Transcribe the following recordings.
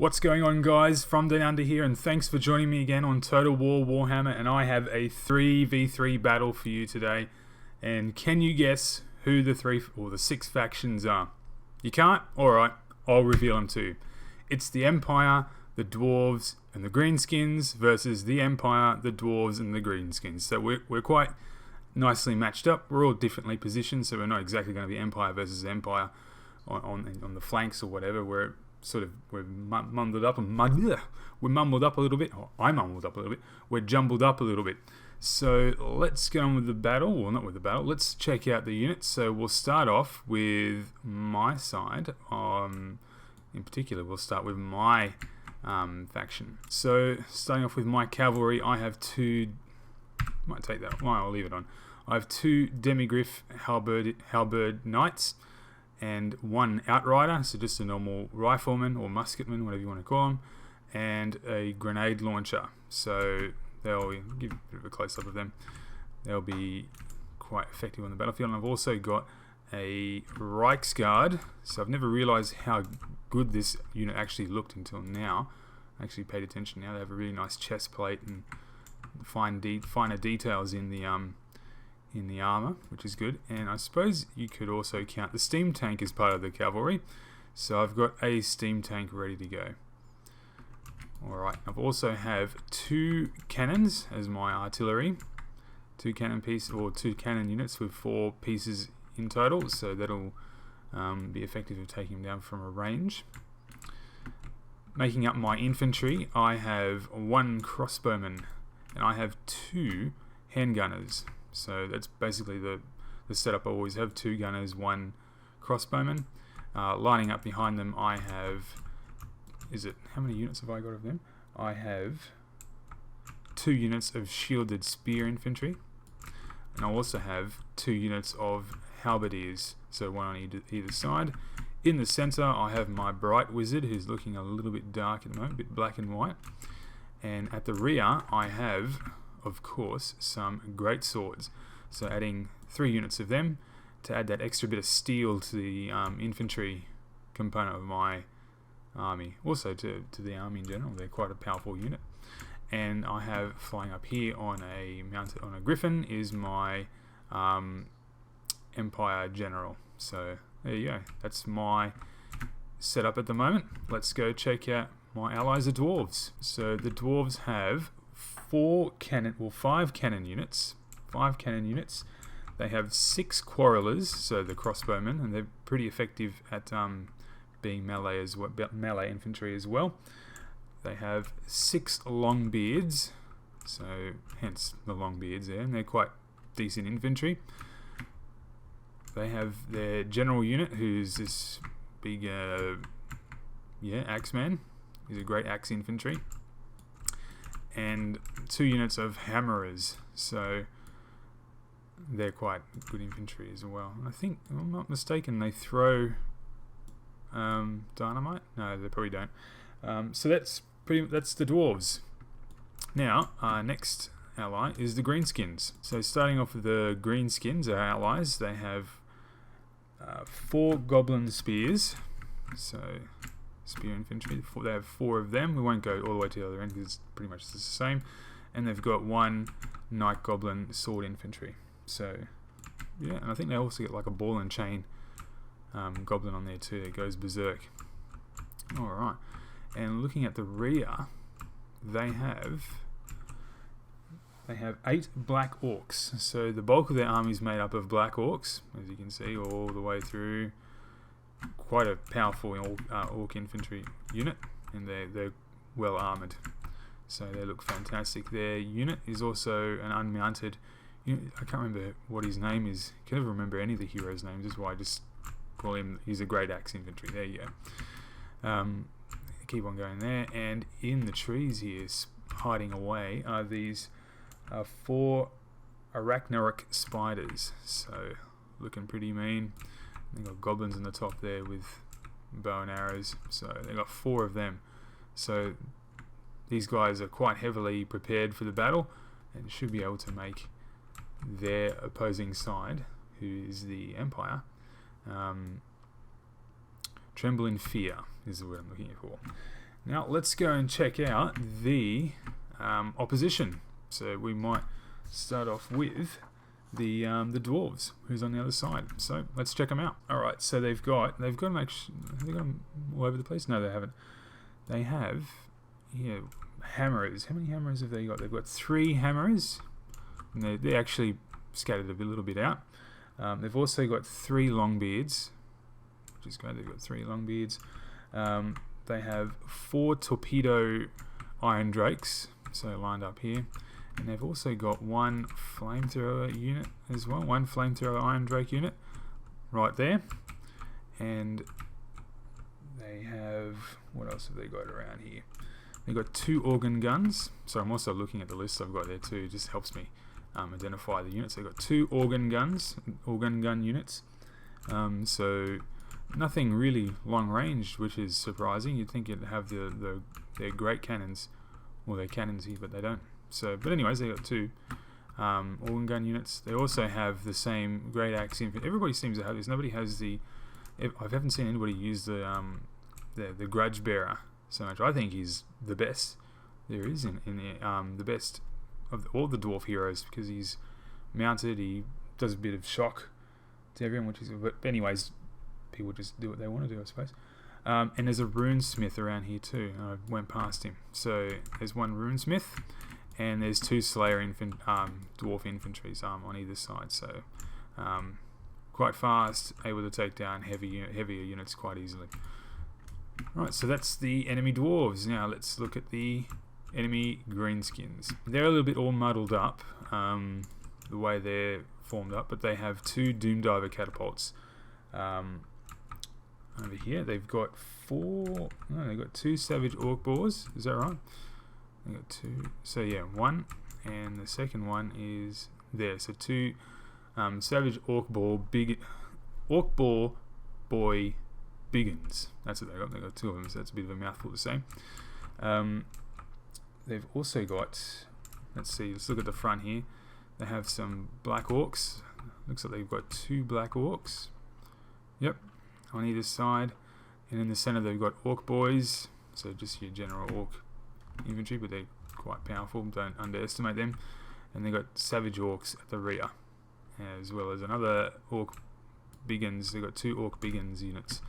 What's going on, guys? From Down Under here, and thanks for joining me again on Total War Warhammer. And I have a 3v3 battle for you today. And can you guess who the six factions are? You can't? Alright, I'll reveal them too. It's the Empire, the Dwarves, and the Greenskins versus the Empire, the Dwarves, and the Greenskins. So we're quite nicely matched up. We're all differently positioned, so we're not exactly going to be Empire versus Empire on the flanks or whatever. We're mumbled up a little bit. Or I mumbled up a little bit. We're jumbled up a little bit. So let's get on with the battle. Well, not with the battle. Let's check out the units. So we'll start off with my side. In particular, we'll start with my faction. So starting off with my cavalry, I have two. Might take that. Well, I'll leave it on. I have two demigriff halberd knights and one outrider, so just a normal rifleman or musketman, whatever you want to call them, and a grenade launcher. So they'll give a bit of a close-up of them. They'll be quite effective on the battlefield. And I've also got a Reichsguard. So I've never realised how good this unit actually looked until now. I actually paid attention now. They have a really nice chest plate and finer details in the armor, which is good. And I suppose you could also count the steam tank as part of the cavalry. So I've got a steam tank ready to go. Alright, I've also have two cannons as my artillery. Two cannon units with 4 pieces in total, so that'll be effective of taking them down from a range. Making up my infantry, I have 1 crossbowman and I have 2 handgunners. So that's basically the setup. I always have 2 gunners, 1 crossbowman. Lining up behind them, I have... how many units have I got of them? I have 2 units of shielded spear infantry. And I also have 2 units of halberdiers, so 1 on either side. In the center, I have my bright wizard, who's looking a little bit dark at the moment, a bit black and white. And at the rear, I have, of course, some great swords. So adding 3 units of them to add that extra bit of steel to the infantry component of my army. Also to the army in general, they're quite a powerful unit. And I have flying up here on a griffin is my Empire General. So there you go. That's my setup at the moment. Let's go check out my allies, the Dwarves. So the Dwarves have 5 cannon units. 5 cannon units. They have 6 quarrelers, so the crossbowmen, and they're pretty effective at being melee infantry as well. They have 6 longbeards, so hence the longbeards there, and they're quite decent infantry. They have their general unit, who's this big, axeman. He's a great axe infantry. And 2 units of hammerers, so they're quite good infantry as well. I think, if I'm not mistaken, they throw dynamite? No, they probably don't. So that's the Dwarves. Now, our next ally is the Greenskins. So starting off with the Greenskins, our allies, they have 4 goblin spears. So spear infantry, they have 4 of them. We won't go all the way to the other end because it's pretty much the same. And they've got 1 night goblin sword infantry. So yeah, and I think they also get like a ball and chain goblin on there too that goes berserk. Alright, and looking at the rear, they have 8 black orcs. So the bulk of their army is made up of black orcs, as you can see, all the way through. Quite a powerful orc infantry unit, and they're well armoured, so they look fantastic. Their unit is also an unmounted unit. I can't remember what his name is. I can never remember any of the heroes' names. That's why I just call him. He's a great axe infantry. There you go. Keep on going there, and in the trees here, hiding away, are these 4 arachnaric spiders. So looking pretty mean. They've got goblins on the top there with bow and arrows, so they've got 4 of them. So these guys are quite heavily prepared for the battle and should be able to make their opposing side, who is the Empire, tremble in fear, is the word I'm looking for. Now let's go and check out the opposition. So we might start off with the dwarves, who's on the other side. So let's check them out. All right, so they've got them actually. Have they got them all over the place? No, they haven't. They have hammers. How many hammers have they got? They've got 3 hammers. And they're actually scattered a little bit out. They've also got 3 longbeards, which is great. They've got 3 longbeards. They have 4 torpedo iron drakes, so lined up here. And they've also got 1 flamethrower unit as well, 1 flamethrower iron drake unit right there. And they have, what else have they got around here? They've got 2 organ guns. So I'm also looking at the list I've got there too. It just helps me identify the units. They've got 2 organ gun units. So nothing really long range, which is surprising. You'd think you'd have their great cannons, or their cannons here, but they don't. So, but anyways, they got 2 organ gun units. They also have the same great axe infantry. Everybody seems to have this. Nobody has the. I haven't seen anybody use the grudge bearer so much. I think he's the best there is in the best of all the dwarf heroes, because he's mounted. He does a bit of shock to everyone, which is. But anyways, people just do what they want to do, I suppose. And there's a runesmith around here too. I went past him. So there's 1 runesmith, and there's 2 slayer dwarf infantries on either side. So quite fast, able to take down heavier units quite easily. Right, so that's the enemy dwarves. Now let's look at the enemy greenskins. They're a little bit all muddled up, the way they're formed up, but they have 2 doomdiver catapults. Over here they've got 2 savage orc boars. Is that right? They got 2. So yeah, 1, and the second one is there. So 2 savage orc boar boy biggins. That's what they got. They got 2 of them. So that's a bit of a mouthful to say. They've also got. Let's see. Let's look at the front here. They have some black orcs. Looks like they've got 2 black orcs. Yep. On either side, and in the center they've got orc boys, so just your general orc infantry, but they're quite powerful, don't underestimate them. And they've got savage orcs at the rear, as well as another orc biggins. They've got 2 orc biggins units,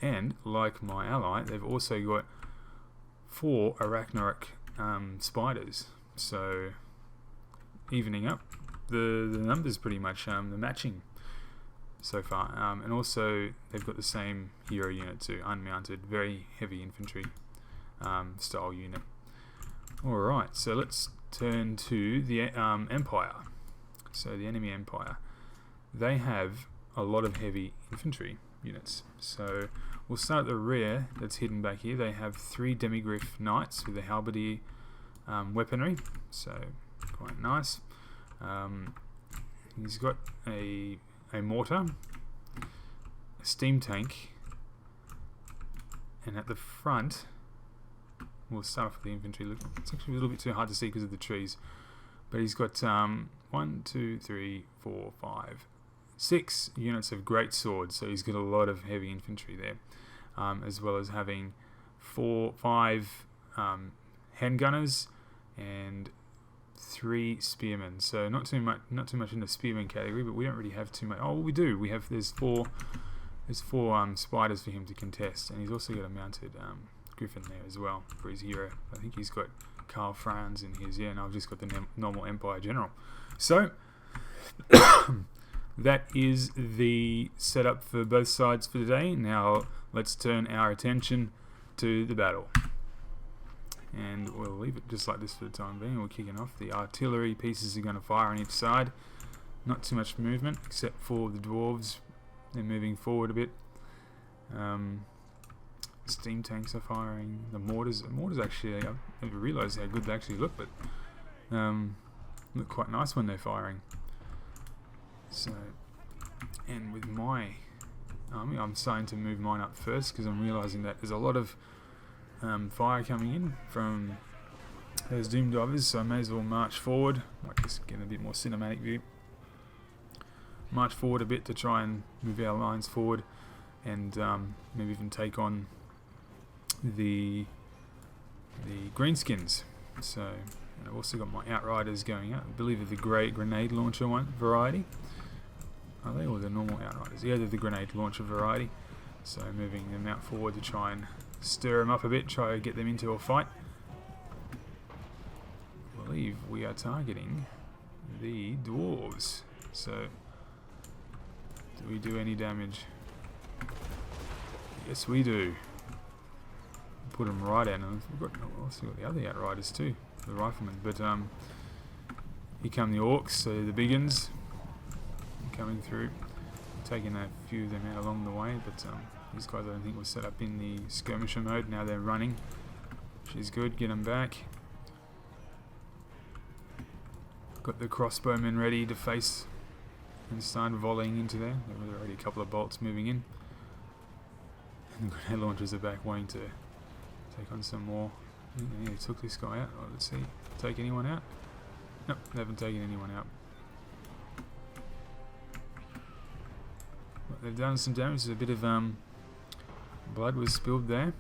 and like my ally, they've also got 4 arachnoric spiders, so evening up the numbers pretty much, the matching so far. And also they've got the same hero unit too, unmounted, very heavy infantry style unit. Alright, so let's turn to the Empire. So the enemy Empire, they have a lot of heavy infantry units. So we'll start at the rear, that's hidden back here. They have 3 demigryph knights with the halberdier weaponry, so quite nice. He's got a mortar, a steam tank, and at the front, we'll start off with the infantry. Look, it's actually a little bit too hard to see because of the trees, but he's got 1, 2, 3, 4, 5, 6 units of great swords, so he's got a lot of heavy infantry there, as well as having 5 handgunners and 3 spearmen. So not too much in the spearmen category, but we don't really have too much. Oh, we do. We have there's four spiders for him to contest, and he's also got a mounted griffin there as well for his hero. I think he's got Carl Franz in his, and I've just got the normal Empire General. So that is the setup for both sides for today. Now let's turn our attention to the battle. And we'll leave it just like this for the time being. We're kicking off. The artillery pieces are going to fire on each side. Not too much movement, except for the dwarves. They're moving forward a bit. Steam tanks are firing. The mortars actually, I never realised how good they actually look, but look quite nice when they're firing. So, and with my army, I'm starting to move mine up first because I'm realising that there's a lot of fire coming in from those doom divers, so I may as well march forward. Might just get a bit more cinematic view. March forward a bit to try and move our lines forward, and maybe even take on the Greenskins. So and I've also got my Outriders going out. I believe they're the great grenade launcher one variety. Are they, or the normal Outriders? Yeah, they're the grenade launcher variety. So moving them out forward to try and stir them up a bit, try to get them into a fight. I believe we are targeting the Dwarves. So, do we do any damage? Yes, we do. Put them right out. And we've also got the other Outriders too, the Riflemen. But here come the Orcs, so the big uns coming through. Taking a few of them out along the way, but these guys I don't think were set up in the skirmisher mode. Now they're running, which is good. Get them back. Got the crossbowmen ready to face and start volleying into there. There were already a couple of bolts moving in. And the grenade launchers are back, wanting to take on some more. Yeah, took this guy out. Oh, let's see. Take anyone out? Nope, they haven't taken anyone out. But they've done some damage. There's a bit of blood was spilled there.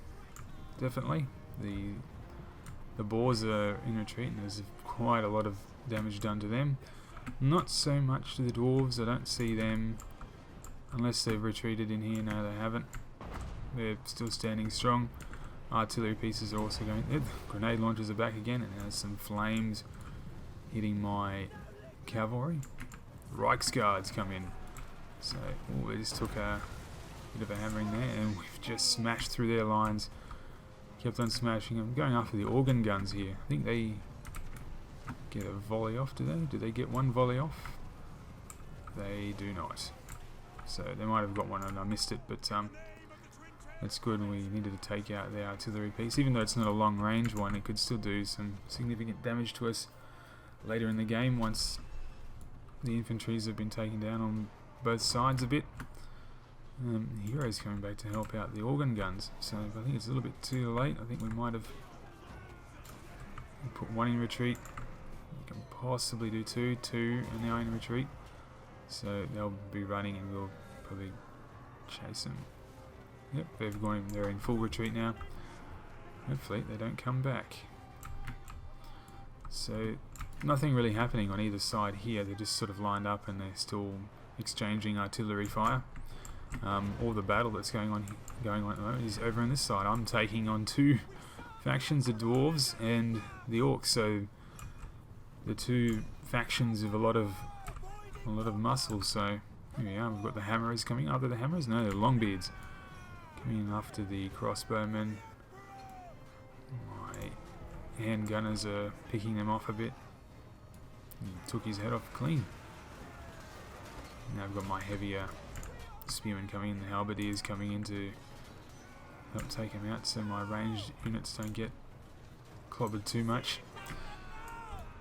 Definitely. The boars are in retreat, and there's quite a lot of damage done to them. Not so much to the dwarves. I don't see them unless they've retreated in here. No, they haven't. They're still standing strong. Artillery pieces are also going. The grenade launchers are back again, and there's some flames hitting my cavalry. Reichsguards come in. So, they just took a bit of a hammering there, and we've just smashed through their lines. Kept on smashing them. Going after the organ guns here. I think they get a volley off, do they? Do they get one volley off? They do not. So they might have got one and I missed it, but that's good. We needed to take out the artillery piece. Even though it's not a long range one, it could still do some significant damage to us later in the game once the infantries have been taken down on both sides a bit. The heroes coming back to help out the organ guns, so I think it's a little bit too late. I think we might have put one in retreat. We can possibly do two are now in retreat, so they'll be running and we'll probably chase them. Yep, they're in full retreat now. Hopefully they don't come back. So nothing really happening on either side here. They're just sort of lined up and they're still exchanging artillery fire. All the battle that's going on at the moment is over on this side. I'm taking on two factions, the dwarves and the orcs. So the two factions of a lot of muscle. So here we are. We've got the hammerers coming after the hammerers. No, the longbeards coming in after the crossbowmen. My handgunners are picking them off a bit. He took his head off clean. Now I've got my heavier spearmen coming in, the halberdiers coming in to help take him out so my ranged units don't get clobbered too much.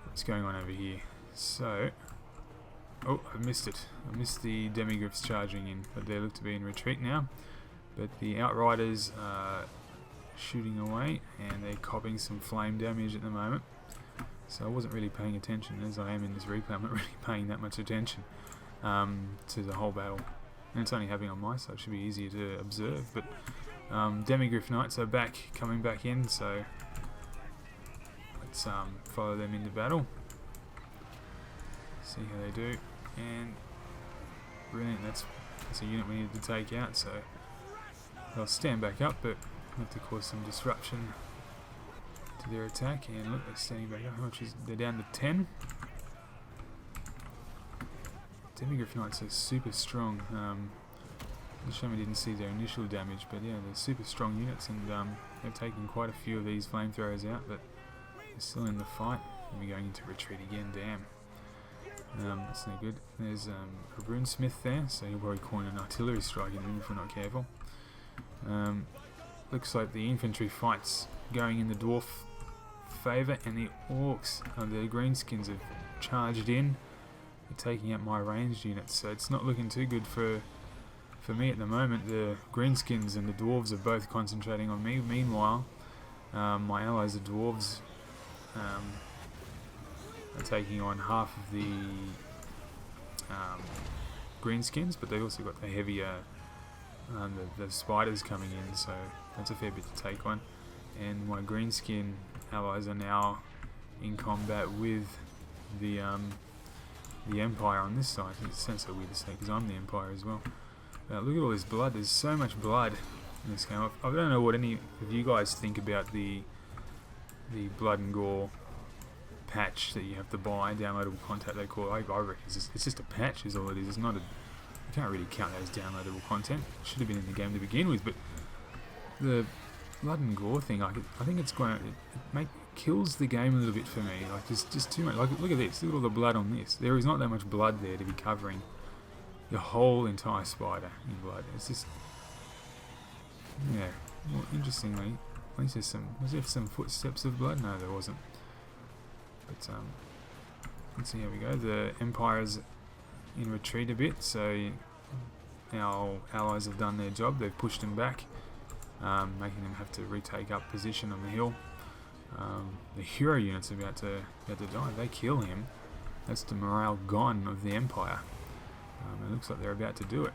What's going on over here? So, oh, I missed it. I missed the demigriffs charging in, but they look to be in retreat now. But the outriders are shooting away and they're copping some flame damage at the moment. So I wasn't really paying attention, as I am in this replay. I'm not really paying that much attention to the whole battle. And it's only happening on my side, it should be easier to observe. But demigriff knights are coming back in, so let's follow them into battle. See how they do. And brilliant, that's a unit we needed to take out, so they'll stand back up, but have to cause some disruption to their attack. And look, they're standing back up. How much is they're down to 10? Demigriff Knights are super strong. The show me didn't see their initial damage, but yeah, they're super strong units, and they've taken quite a few of these flamethrowers out, but they're still in the fight. And we're going into retreat again, damn. That's no good. There's a runesmith there, so he'll probably coin an artillery strike in him if we're not careful. Looks like the infantry fight's going in the dwarf favour, and the orcs, the greenskins, have charged in. They're taking out my ranged units, so it's not looking too good for me at the moment. The greenskins and the dwarves are both concentrating on me. Meanwhile, my allies, the dwarves, are taking on half of the greenskins, but they've also got the heavier the spiders coming in, so that's a fair bit to take on. And my greenskin allies are now in combat with the Empire on this side. It sounds so weird to say because I'm the Empire as well. Look at all this blood. There's so much blood in this game. I don't know what any of you guys think about the blood and gore patch that you have to buy, downloadable content they call it. I reckon it's just a patch is all it is. It's not a, you can't really count that as downloadable content. It should have been in the game to begin with, but the blood and gore thing, I think it's going to, it kills the game a little bit for me. Like there's just too much. Like look at this, look at all the blood on this. There is not that much blood there to be covering the whole entire spider in blood. It's just, yeah. Well, interestingly, at least was there some footsteps of blood? No, there wasn't. But let's see how we go. The Empire's in retreat a bit, so our allies have done their job. They've pushed them back, making them have to retake up position on the hill. The hero unit's about to die. They kill him. That's the morale gone of the Empire. It looks like they're about to do it.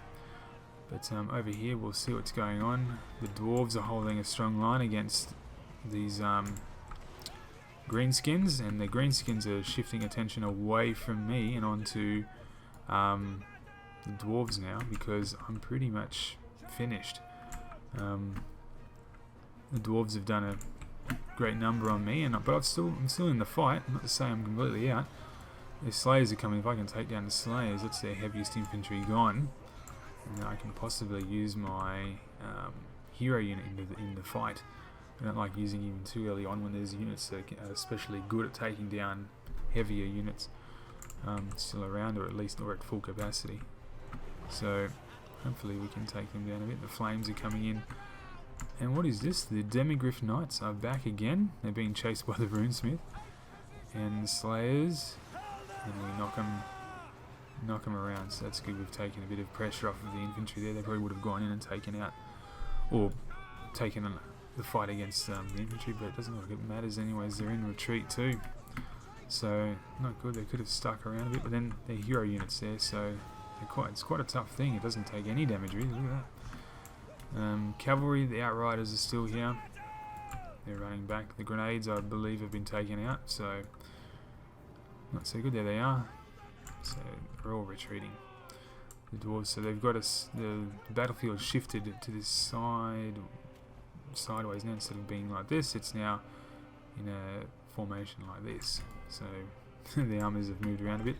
But over here we'll see what's going on. The Dwarves are holding a strong line against these Greenskins, and the Greenskins are shifting attention away from me and onto the Dwarves now, because I'm pretty much finished. The Dwarves have done a great number on me, but I'm still in the fight. Not to say I'm completely out. The Slayers are coming. If I can take down the Slayers, that's their heaviest infantry gone, and then I can possibly use my hero unit in the fight. I don't like using even too early on when there's units that are especially good at taking down heavier units still around, or at full capacity. So hopefully we can take them down a bit. The flames are coming in. And what is this? The Demigryph Knights are back again. They're being chased by the Runesmith. And the Slayers, and we knock them around. So that's good. We've taken a bit of pressure off of the infantry there. They probably would have gone in and taken out, or taken the fight against the infantry, but it doesn't look like it matters anyways. They're in retreat too, so not good. They could have stuck around a bit, but then their hero units there, so it's quite a tough thing. It doesn't take any damage really. Look at that. Cavalry, the Outriders are still here. They're running back. The grenades, I believe, have been taken out, so not so good. There they are. So they're all retreating. The Dwarves, so they've got the battlefield shifted to this sideways now. Instead of being like this, it's now in a formation like this. So the armies have moved around a bit.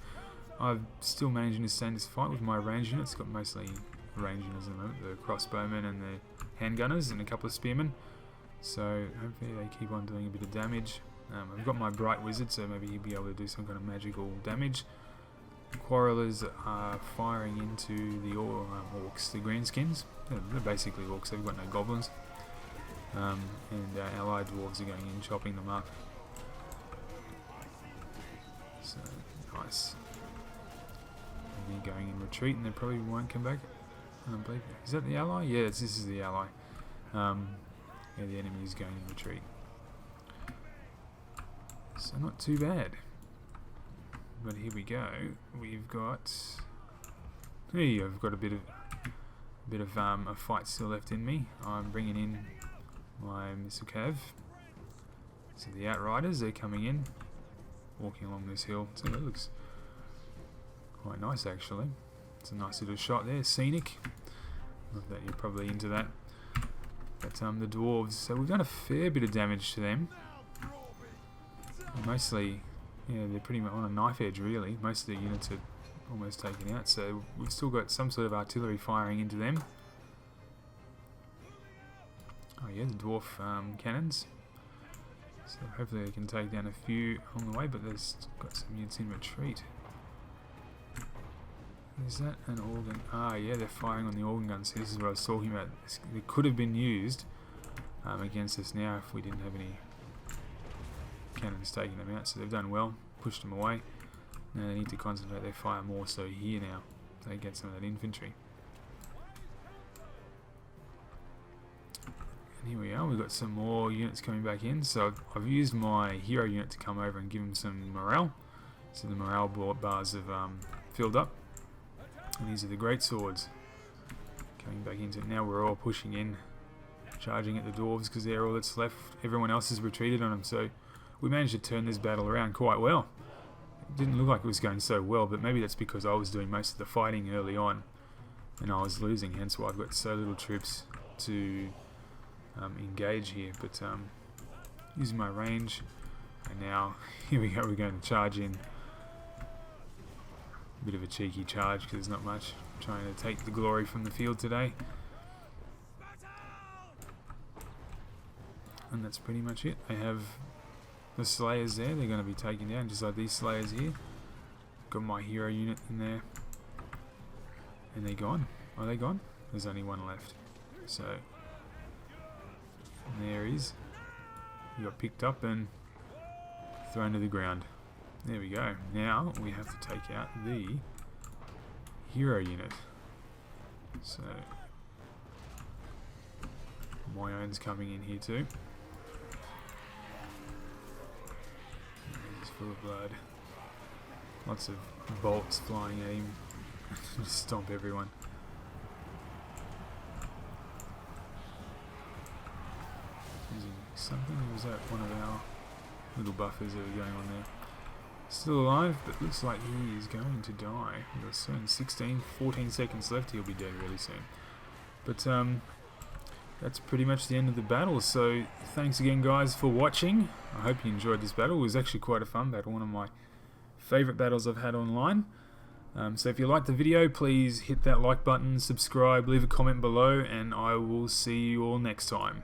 I'm still managing to stay in this fight with my range units. Got mostly range units at the moment, the crossbowmen and the handgunners and a couple of spearmen. So hopefully they keep on doing a bit of damage. I've got my bright wizard, so maybe he'll be able to do some kind of magical damage. Quarrelers are firing into the orcs, the greenskins. They're basically orcs. They've got no goblins. And allied dwarves are going in, chopping them up. So nice. And they're going in retreat, and they probably won't come back. I don't believe. Is that the ally? Yeah, this is the ally. Yeah, the enemy is going in retreat. So not too bad. But here we go. We've got. Hey, I've got a bit of a fight still left in me. I'm bringing in my missile cav. So the Outriders, they're coming in, walking along this hill. So that looks quite nice actually. It's a nice little shot there, scenic. Not that you're probably into that. But the Dwarves, so we've done a fair bit of damage to them. Mostly, yeah, they're pretty much on a knife edge really. Most of the units are almost taken out, so we've still got some sort of artillery firing into them. Oh yeah, the dwarf cannons. So hopefully they can take down a few on the way, but there's got some units in retreat. Is that an organ? Ah yeah, they're firing on the organ guns. So this is what I was talking about. It could have been used against us now if we didn't have any cannons taking them out. So they've done well, pushed them away. Now they need to concentrate their fire more so here now. They get some of that infantry. And here we are, we've got some more units coming back in. So I've used my hero unit to come over and give them some morale. So the morale bars have filled up. And these are the great swords coming back into it. Now we're all pushing in, charging at the dwarves because they're all that's left. Everyone else has retreated on them, so we managed to turn this battle around quite well. It didn't look like it was going so well, but maybe that's because I was doing most of the fighting early on and I was losing, hence why I've got so little troops to engage here. But using my range, and now here we go, we're going to charge in. A bit of a cheeky charge because there's not much. I'm trying to take the glory from the field today. And that's pretty much it. They have the Slayers there, they're going to be taken down just like these Slayers here. Got my hero unit in there. And they're gone. Are they gone? There's only one left. So, there he is. He got picked up and thrown to the ground. There we go. Now we have to take out the hero unit. So, my own's coming in here too. He's full of blood. Lots of bolts flying at him. Just stomp everyone. Using something, or was that one of our little buffers that were going on there? Still alive, but looks like he is going to die. We've got soon 14 seconds left, he'll be dead really soon. But that's pretty much the end of the battle, so thanks again guys for watching. I hope you enjoyed this battle. It was actually quite a fun battle, one of my favourite battles I've had online. So if you liked the video, please hit that like button, subscribe, leave a comment below, and I will see you all next time.